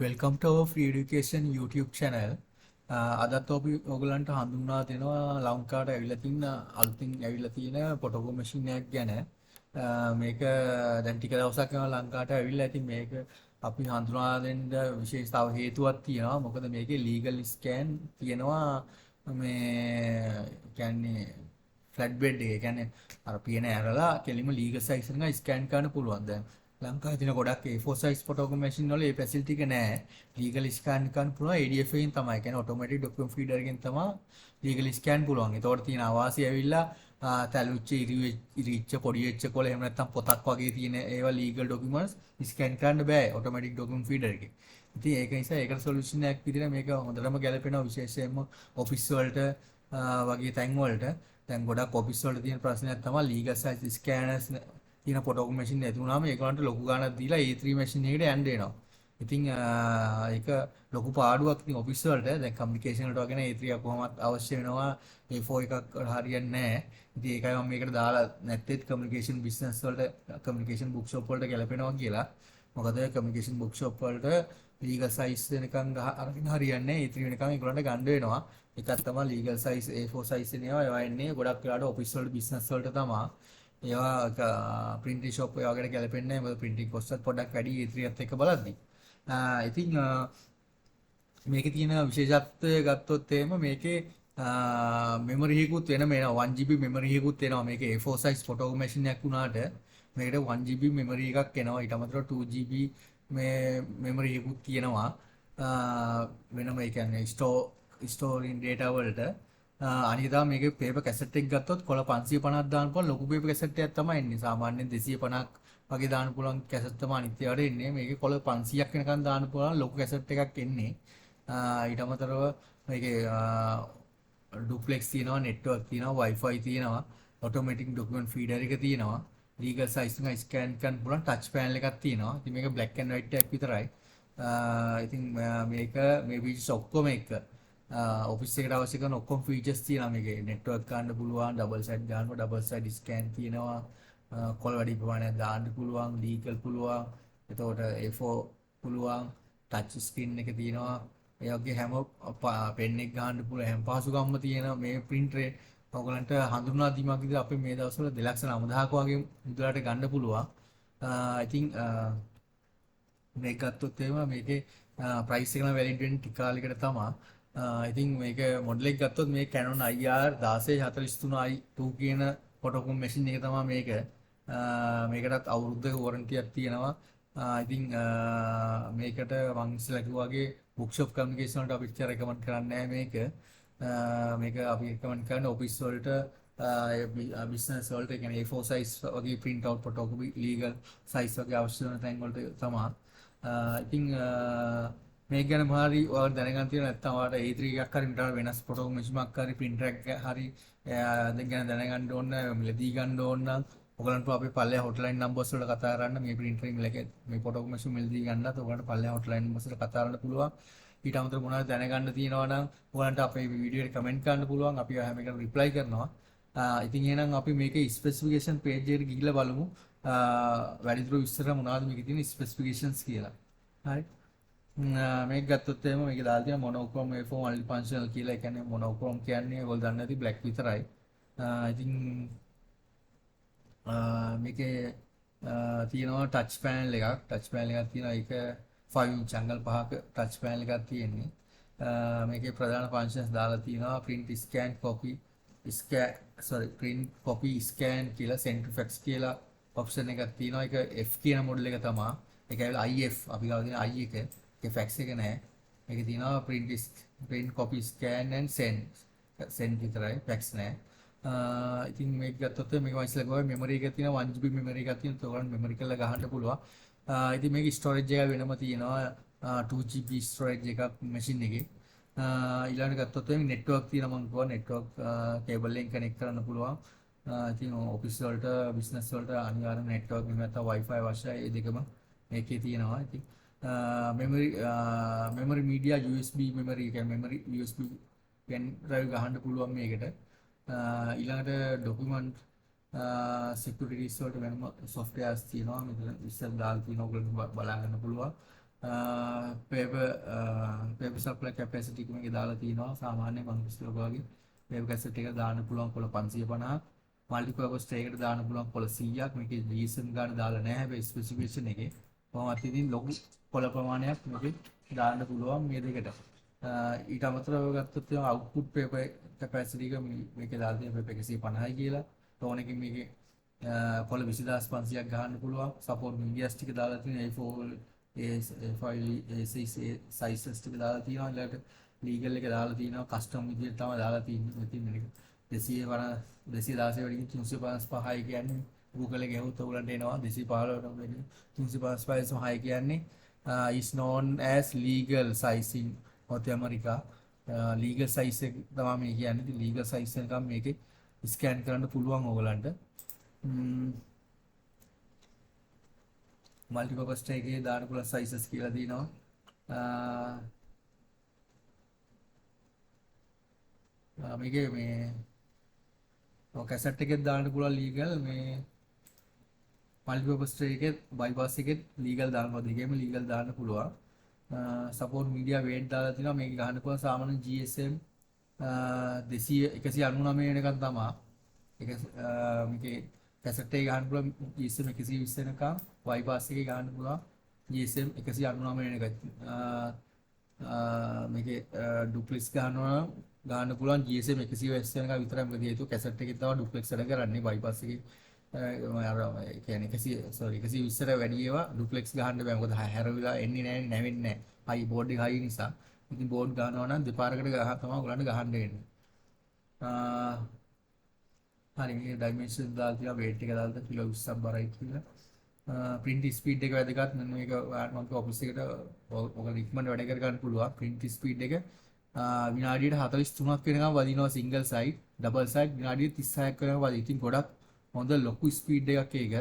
Welcome to our free education YouTube channel. අදත් අපි ඔයගලන්ට හඳුන්වා දෙනවා ලංකාවට ඇවිල්ලා තියෙන අලුතින් ඇවිල්ලා තියෙන ෆොටෝකෝ මැෂින් එකක් ගැන. මේක දැන් ටික දවසක් යනවා ලංකාවට ඇවිල්ලා. ඉතින් මේක අපි හඳුනා දෙන්න විශේෂ තව හේතුවක් තියෙනවා. මොකද මේකේ ලීගල් ස්කෑන් තියෙනවා. මේ කියන්නේ ෆ්ලැට් බෙඩ් එක. කියන්නේ අර පියන ඇරලා කෙලින්ම ලීගල් සයිස් එකෙන් ස්කෑන් කරන්න පුළුවන්. දැන් ලංකාවේ තියෙන ගොඩක් A4 size photocopy machine වල මේ facility එක නැහැ. legal scan කරන්න පුළුවන් ADF එකෙන් තමයි. කියන්නේ automatic document feeder එකෙන් තමයි legal scan පුළුවන්. ඒතකොට තියෙන අවාසිය ඇවිල්ලා තැලුච්ච ඉරිච්ච පොඩි වෙච්ච කොළ එහෙම නැත්නම් පොතක් වගේ තියෙන ඒවා legal documents scan කරන්න බෑ automatic document feeder එකේ. ඉතින් ඒක නිසා ඒකට solution එකක් විදිහට මේක හොඳටම ගැලපෙනවා විශේෂයෙන්ම office වලට වගේ තැන් වලට. දැන් ගොඩක් office වලට තියෙන ප්‍රශ්නයක් තමයි legal size scanners තියෙන ෆොටෝකෝපි මැෂින් නැති වුණාම ඒගොල්ලන්ට ලොකු ගාණක් දීලා A3 මැෂින් එකට යන්න වෙනවා. ඉතින් ඒක ලොකු පාඩුවක්. ඉතින් ඔෆිස් වලට දැන් කමියුනිකේෂන් වලට වගේ A3 කොහොමත් අවශ්‍ය වෙනවා. A4 එකක් හරියන්නේ නැහැ. ඉතින් ඒකයි මම මේකට දාලා නැත්තේ කමියුනිකේෂන් බිස්නස් වලට කමියුනිකේෂන් බුක් ෂොප් වලට ගැලපෙනවා කියලා. මොකද කමියුනිකේෂන් බුක් ෂොප් වලට ලීගල් සයිස් වෙනකන් අරගෙන හරියන්නේ නැහැ. A3 වෙනකන් ඒගොල්ලන්ට ගන්න වෙනවා. එකක් තමයි ලීගල් සයිස් A4 සයිස් එනවා. ඒවා එන්නේ ගොඩක් වෙලාවට ඔෆිස් වලට බිස්නස් වලට තමයි. ඒවා ප්‍රින්ටින් ෂොප් ඒ වගේ ගැලපෙන්නේ නැහැ. මොකද ප්‍රින්ටින් කොස්ට් පොඩ්ඩක් වැඩි A3ත් එක්ක බලද්දී. ඉතින් මේකේ තියෙන විශේෂත්වය ගත්තොත් එහෙම මේකේ මෙමරි එකකුත් වෙනම එනවා. 1GB මෙමරි එකකුත් එනවා. මේකේ A4 size photo machine එකක් වුණාට මේකට 1GB මෙමරි එකක් එනවා. ඊට අමතරව 2GB මේ මෙමරි එකකුත් තියෙනවා. වෙනම ඒ කියන්නේ ස්ටෝරින් data වලට. අනිත් තමයි මේකේ පේපර් කැසට් එක ගත්තොත් කොළ 550ක් දාන්න පුළුවන් ලොකු පේපර් කැසට් එකක් තමයි එන්නේ. සාමාන්‍යයෙන් 250ක් වගේ දාන්න පුළුවන් කැසට් තමයි අනිත් ඒවාට එන්නේ. මේකේ කොළ 500ක් වෙනකන් දාන්න පුළුවන් ලොකු කැසට් එකක් එන්නේ. ඊට අමතරව මේකේ ඩුප්ලෙක්ස් තියෙනවා, නෙට්වර්ක් තියෙනවා, Wi-Fi තියෙනවා, automatic document feeder එක තියෙනවා. legal size එක ස්කෑන් කරන්න පුළුවන් touch panel එකක් තියෙනවා. ඉතින් මේක black and white එකක් විතරයි. ඉතින් මේක මේ features ඔක්කොම එක ඔෆිස් එකට අවශ්‍ය කරන ඔක්කොම ෆීචර්ස් තියෙනවා මේකේ. නෙට්වර්ක් ගන්න පුළුවන්, ඩබල් සයිඩ් ගන්නවා, ඩබල් සයිඩ් ස්කෑන් තියෙනවා, කොළ වැඩි ප්‍රමාණයක් දාන්න පුළුවන්, ලීගල් පුළුවන්, එතකොට A4 පුළුවන්, ටච් ස්ක්‍රීන් එක තියෙනවා. ඒ වගේ හැම පෙන් එක ගන්න පුළුවන් හැම පහසුකම්ම තියෙන මේ printer ඔයගලන්ට හඳුන්වා දීමක් විදිහට අපි මේ දවස්වල 2,90,000ක වගේ මුදලට ගන්න පුළුවන්. ඉතින් මේක ගත්තොත් එහෙම මේකේ ප්‍රයිස් එක නම් වැලිඩ් වෙන්නේ ටික කාලයකට තමයි. ඉතින් මේක මොඩල් එක ගත්තොත් මේ Canon IR 1643i2 කියන ෆොටෝකෝපි මැෂින් එක තමයි මේක. මේකටත් අවුරුද්දක වොරන්ටියක් තියෙනවා. ඉතින් මේකට මං ඉස්සෙල්ලා කිව්වා වගේ බුක්ෂොප් කමියුනිකේෂන් වලට අපිට රෙකමන්ඩ් කරන්නේ නැහැ මේක. මේක අපි රෙකමන්ඩ් කරන්නේ ඔෆිස් වලට බිස්නස් වලට කියන්නේ A4 size වගේ print out photocopy legal size වගේ අවශ්‍ය වෙන තැන් වලට තමයි. ඉතින් මේක ගැන මොහරි ඔයාලට දැනගන්න තියෙන නැත්නම් ඔයාලට A3 එකක් හරි මීටර වෙනස් ෆොටෝ මැෂින් එකක් හරි printer එකක් හරි දැන් ගැන දැනගන්න ඕන මිලදී ගන්න ඕන නම් ඔයගලන්ට අපේ පල්ලෙහා hotline numbers වලට කතා කරන්න මේ printer මිලක මේ ෆොටෝ මැෂින් මිලදී ගන්නත් ඔයගලන්ට පල්ලෙහා hotline numbers වලට කතා කරන්න පුළුවන්. ඊට අමතරව මොනවද දැනගන්න තියෙනවා නම් ඔයගලන්ට අපේ වීඩියෝ එකට කමෙන්ට් කරන්න පුළුවන්. අපි හැම එකටම රිප්ලයි කරනවා. ඉතින් එහෙනම් අපි මේකේ ස්පෙસિෆිකේෂන් page එකට ගිහිල්ලා බලමු. වැඩිදුර විස්තර මොනවද මේකේ තියෙන ස්පෙસિෆිකේෂන්ස් කියලා. හරි. මේක ගත්තොත් එහෙම මේක දාලා තියෙන මොනෝක්‍රෝම් A4 මල්ටිෆන්ක්ෂනල් කියලා. ඒ කියන්නේ මොනෝක්‍රෝම් කියන්නේ ඔයගොල්ලෝ දන්නේ නැති බ්ලැක් විතරයි. ඉතින් මේකේ තියෙනවා ටච් පැනල් එකක්. ටච් පැනල් එකක් තියෙනවා. ඒක 5 inch අඟල් 5ක ටච් පැනල් එකක් තියෙන්නේ. මේකේ ප්‍රධාන ෆන්ක්ෂන්ස් දාලා තියෙනවා print scan copy print copy scan කියලා centrifuge කියලා ඔප්ෂන් එකක් තියෙනවා. ඒක F කියන මොඩල් එක තමයි. ඒක ඇවිල්ලා IF අපි ගාව තියෙන I එක. ඒක fax එක නෑ. මේකේ තියෙනවා print copy scan and send විතරයි fax නෑ. ඉතින් මේක ගත්තොත් මේක මම ඉස්සෙල්ලා ගාවේ මෙමරි එකක් තියෙනවා 1GB මෙමරි එකක් තියෙනවා. ඒකෝරන් මෙමරි කරලා ගහන්න පුළුවන්. ඉතින් මේක ස්ටෝරේජ් එක වෙනම තියෙනවා 2GB ස්ටෝරේජ් එකක් මැෂින් එකේ. ඊළඟට ගත්තොත් මේ නෙට්වර්ක් තියෙනවා මම කිව්වා නෙට්වර්ක් කේබල් එකෙන් කනෙක්ට් කරන්න පුළුවන්. ඉතින් ඔෆිස් වලට බිස්නස් වලට අනිවාර්යයෙන්ම නෙට්වර්ක් එහෙම නැත්නම් Wi-Fi අවශ්‍යයි. ඒ දෙකම මේකේ තියෙනවා. ඉතින් මෙමරි මීඩියා USB මෙමරි කියන්නේ මෙමරි USB pen drive ගහන්න පුළුවන් මේකට. ඊළඟට ડોකියුමන්ට් සිකියුරිටිස් වලට වෙනම softwares තියෙනවා. මෙතන ඉස්සෙල් දාලා තියෙන ඔයගොල්ලෝ බලා ගන්න පුළුවන්. පේපර් සප්ලයි කැපැසිටි එක මේකේ දාලා තිනවා සාමාන්‍ය මනුස්සයෙක් වගේ වේව් කැසට් එක දාන්න පුළුවන් කොළ 550ක් මල්ටිපර්පස් ට්‍රේ එකට දාන්න පුළුවන් කොළ 100ක් මේකේ GSM ගාන දාලා නැහැ හැබැයි ස්පෙસિෆිකේෂන් එකේ කොහොමත් ඉතින් ලොකු කොළ ප්‍රමාණයක් මේකේ දාන්න පුළුවන් මේ දෙකට ඊට අමතරව ගත්තොත් අවුට්පුට් පේපර් කැපැසිටි එක මේකේ දාලා තියෙන පේපර් 150යි කියලා ටෝන් එකකින් මේකේ කොළ 20500ක් ගහන්න පුළුවන් සපෝට් මීඩියාස් ටික දාලා තියෙන A4 A6 සයිසස් ටික දාලා තියෙනවා ඊළඟට ලීගල් එක දාලා තියෙනවා කස්ටම් විදියට තමයි දාලා තියෙන්නේ ඉතින් මේක 216 වලින් 355යි කියන්නේ Google එකේ ගෙවුවොත් ඔයගලන්ට එනවා 215ට වලින් 355යි කියන්නේ is known as legal size in North America legal size එක තමයි මේ කියන්නේ ඉතින් legal size එකක් මේකේ ස්කෑන් කරන්න පුළුවන් ඔයගලන්ට මල්ටිපර්පස් ට්‍රේ එකේ දාන්න පුළුවන් සයිසස් කියලා දිනවා මේකේ මේ ඔය කැසට් එකෙත් දාන්න පුළුවන් ලීගල් මේ මල්ටිපර්පස් ට්‍රේ එකේ බයිපාස් එකේ ලීගල් දානවා දෙකේම ලීගල් දාන්න පුළුවන් සපෝට් මීඩියා වේට් දාලා තිනවා මේක ගහන්න පුළුවන් සාමාන්‍ය GSM 199 වෙනකන් තමයි ඒක මේකේ කැසට් එක ගහන්න පුළුවන් GSM 120 වෙනකන් බයිපාස් එකේ ගහන්න පුළුවන් GSM 199 වෙනකන් මේකේ ඩුප්ලෙක්ස් ගහන්න පුළුවන් GSM 120 වෙනකන් විතරයි මොකද හේතුව කැසට් එකේ තව ඩුප්ලෙක්ස් වැඩ කරන්නේ බයිපාස් එකේ අර කියන්නේ 120ට වැඩි ඒවා ඩුප්ලෙක්ස් ගහන්න බෑ මොකද හැරවිලා එන්නේ නැහැ නැවෙන්නේ නැහැ හයි බෝඩ් එක හයි නිසා ඉතින් බෝඩ් ගන්නවා නම් දෙපාරකට ගහ තමයි ඔයගලන්ට ගහන්න වෙන්නේ හරි මේ ඩයිමෙන්ෂන් දාලා තියලා වේට් එක දාලා කිලෝ 20ක් බරයි කියලා print speed එක වැදගත් මම මේක මම ඔෆිස් එකට ඔයගොල්ලෝ ඉක්මනට වැඩ කර ගන්න පුළුවන් print speed එක විනාඩියට 43ක් වෙනකම් වදිනවා සිංගල් සයිඩ් ඩබල් සයිඩ් විනාඩියට 36ක් වෙනකම් වදිනවා ඉතින් ගොඩක් හොඳ ලොකු ස්පීඩ් එකක් ඒක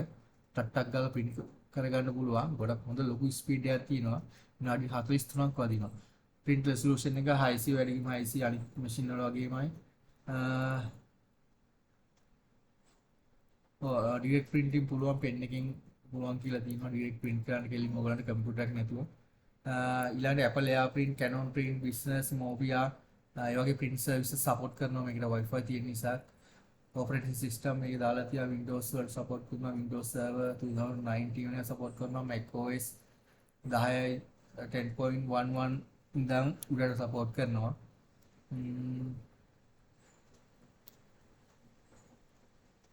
ටක් ගාලා print කරගන්න පුළුවන් ගොඩක් හොඳ ලොකු ස්පීඩ් එකක් තියෙනවා විනාඩි 43ක් වදිනවා print resolution එක high C වැඩිම high C අනිත් මැෂින් වල වගේමයි ඩිරෙක්ට් printing පුළුවන් pen එකකින් පුළුවන් කියලා තියෙනවා ඩිරෙක්ට් print කරන්න කෙලින්ම ඔයගලන්ට කම්පියුටර් එකක් නැතුව ඊළඟට Apple AirPrint Canon Print Business Movia ඒ වගේ print services support කරනවා මේකට Wi-Fi තියෙන නිසා operating system මේක දාලා තියා Windows වල support කරනවා Windows Server 2019 එක support කරනවා Mac OS 10 10.11 ඉඳන් උඩට support කරනවා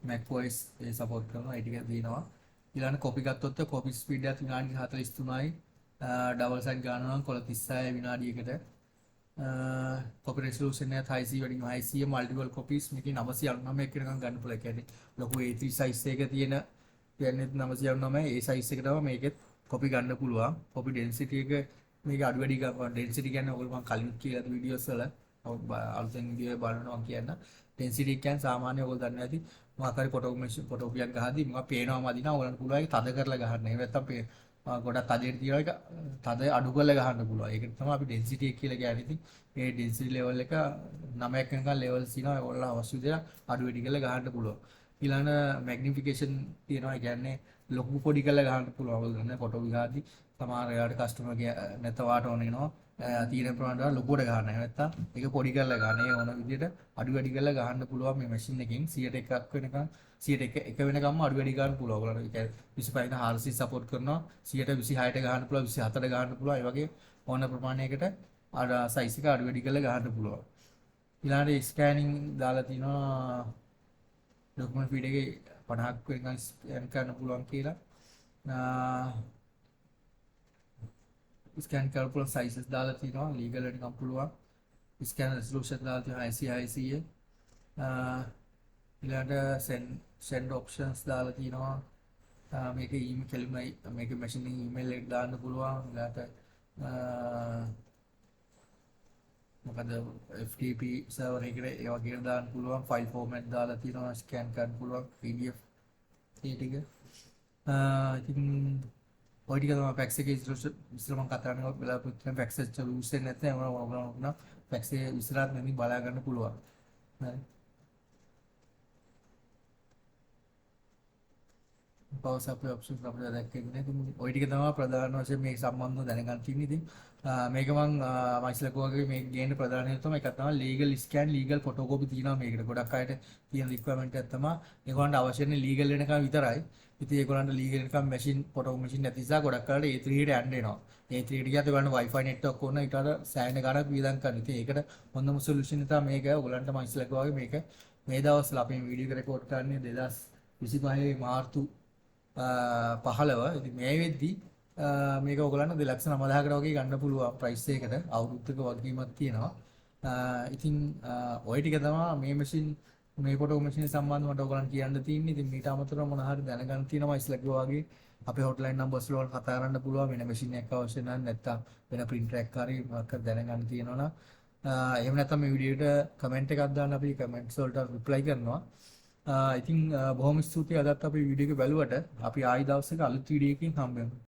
Mac OS ඒ support කරනවා ඒ ටික දිනනවා ඊළඟ copy ගත්තොත් copy speed එක විනාඩි 43යි double side ගන්නවා නම් කොළ 36 විනාඩියකට copy resolution එක high C වැඩිම high C multiple copies මේකේ 999 වෙනකම් ගන්න පුළුවන්. ඒ කියන්නේ ලොකු A3 size එක තියෙන කියන්නේ 999 ඒ size එක තමයි මේකෙත් copy ගන්න පුළුවන්. copy density එක මේක අඩු වැඩි ගන්න density කියන්නේ ඔයගොල්ලෝ මම කලින් කියලා දු videos වල අලුතෙන් video බලනවා කියන density කියන්නේ සාමාන්‍ය ඔයගොල්ලෝ දන්නේ නැති මොකක් හරි ෆොටෝපියක් ගහද්දි මොකක් පේනවම අදිනවා ඔයගොල්ලන්ට පුළුවන් ඒක තද කරලා ගහන්න. එහෙම නැත්නම් ගොඩක් තදට තියෙන එක තද අඩු කරලා ගහන්න පුළුවන්. ඒකට තමයි අපි density එක කියලා කියන්නේ. ඉතින් මේ density level එක 9ක් වෙනකන් levels තියෙනවා. ඒගොල්ලෝ අවශ්‍ය විදිහට අඩු වැඩි කරලා ගහන්න පුළුවන්. ඊළඟ magnification තියෙනවා. ඒ කියන්නේ ලොකු පොඩි කරලා ගහන්න පුළුවන්. ඔයගොල්ලෝ දන්නේ ෆොටෝ විහාරදී සමහර වෙලාවට කස්ටමර් නැත්නම් වාට ඕන වෙනවා. තියෙන ප්‍රමාණයට ලොකුවට ගන්න. නැත්නම් ඒක පොඩි කරලා ගන්න. ඒ ඕන විදිහට අඩු වැඩි කරලා ගහන්න පුළුවන් මේ මැෂින් එකෙන් 101ක් වෙනකන් 101 වෙනකම්ම අඩු වැඩි ගන්න පුළුවන්. ඔයගොල්ලෝ ඒ කියන්නේ 25 RC සපෝට් කරනවා. 126ට ගහන්න පුළුවන් 27ට ගහන්න පුළුවන්. ඒ වගේ ඕන ප්‍රමාණයකට අර සයිස් එක අඩු වැඩි කරලා ගහන්න පුළුවන්. ඊළඟට ස්කෑනින් දාලා තිනවා ડોකියුමන්ට් ෆීඩ් එකේ 50ක් වෙනකන් ස්කෑන් කරන්න පුළුවන් කියලා. ස්කෑන් කරලා පුළුවන් සයිසස් දාලා තිනවා. ලීගල් වෙනකම් පුළුවන්. ස්කෑන් රෙසලූෂන් දාලා තිනවා IC ඊළඟට send options දාලා තිනවා. මේක ඊමේල් කෙලින්ම මේක මැෂින් එකේ ඊමේල් එක දාන්න පුළුවන්. ඊළඟට මොකද FTP සර්වර් එකට ඒ වගේ දාන්න පුළුවන්. ෆයිල් ෆෝමැට් දාලා තිනවා. ස්කෑන් කරන්න පුළුවන් PDF ඒ ටික. ඉතින් ඔය ටික තමයි PAX එකේ ඉස්සර මම කතා කරනවා බලාපොරොත්තු වෙන PAX එක යූස් වෙන්නේ නැත්නම් ඔයාලා PAX එක විස්තරات නැති බලා ගන්න පුළුවන්. හරි. පවර් සප්ලයි ඔප්ෂන්ස් අපිට දැක්කේ ඉතින් ওই ටික තමයි ප්‍රධාන වශයෙන් මේ සම්බන්ධව දැනගන්න තියෙන්නේ. ඉතින් මේක මම මයිස්ලකෝ වගේ මේ ගේන්න ප්‍රධාන හේතුව තමයි එකක් තමයි ලීගල් ස්කෑන් ලීගල් ෆොටෝකෝපි තියෙනවා මේකට. ගොඩක් අයට තියෙන රික්වයර්මන්ට් එක තමයි ඒගොල්ලන්ට අවශ්‍යන්නේ ලීගල් වෙනකම් විතරයි. ඉතින් ඒගොල්ලන්ට ලීගල් වෙනකම් මැෂින් ෆොටෝ මැෂින් නැති නිසා ගොඩක් අයට A3 ට යන්න එනවා. A3 ට ගියත් ඒගොල්ලන්ට Wi-Fi network ඕන ඊට වඩා සෑහෙන ගාණක් වියදම් කරනවා. ඉතින් ඒකට හොඳම සොලියුෂන් එක තමයි මේක. ඔයගොල්ලන්ට මයිස්ලකෝ වගේ මේක මේ දවස්වල අපි වීඩියෝ එක රෙකෝඩ් කරන්නේ 2025 මාර්තු 15. ඉතින් මේ වෙද්දි මේක ඔයගලන්ට 2,90,000කට වගේ ගන්න පුළුවන් ප්‍රයිස් එකකට අවුරුද්දක වගකීමක් තියෙනවා. ඉතින් ඔය ටික තමයි මේ මැෂින් මේ ෆොටෝ මැෂින් සම්බන්ධව මට ඔයගලන්ට කියන්න තියෙන්නේ. ඉතින් මීට අමතරව මොන හරි දැනගන්න තියෙනවා ඉස්ලකෝ වගේ අපේ හොට්ලයින් නම්බර්ස් වල කතා කරන්න පුළුවන්. වෙන මැෂින් එකක් අවශ්‍ය නම් නැත්නම් වෙන printer එකක් හරි මොකක් හරි දැනගන්න තියෙනවා නම් එහෙම නැත්නම් මේ වීඩියෝ එකට කමෙන්ට් එකක් දාන්න අපි කමෙන්ට්ස් වලට රිප්ලයි කරනවා. ඉතින් බොහොම ස්තුතියි අදත් අපි වීඩියෝ එක බැලුවට අපි ආයි දවසක අලුත් වීඩියෝ එකකින් හම්බ වෙමු.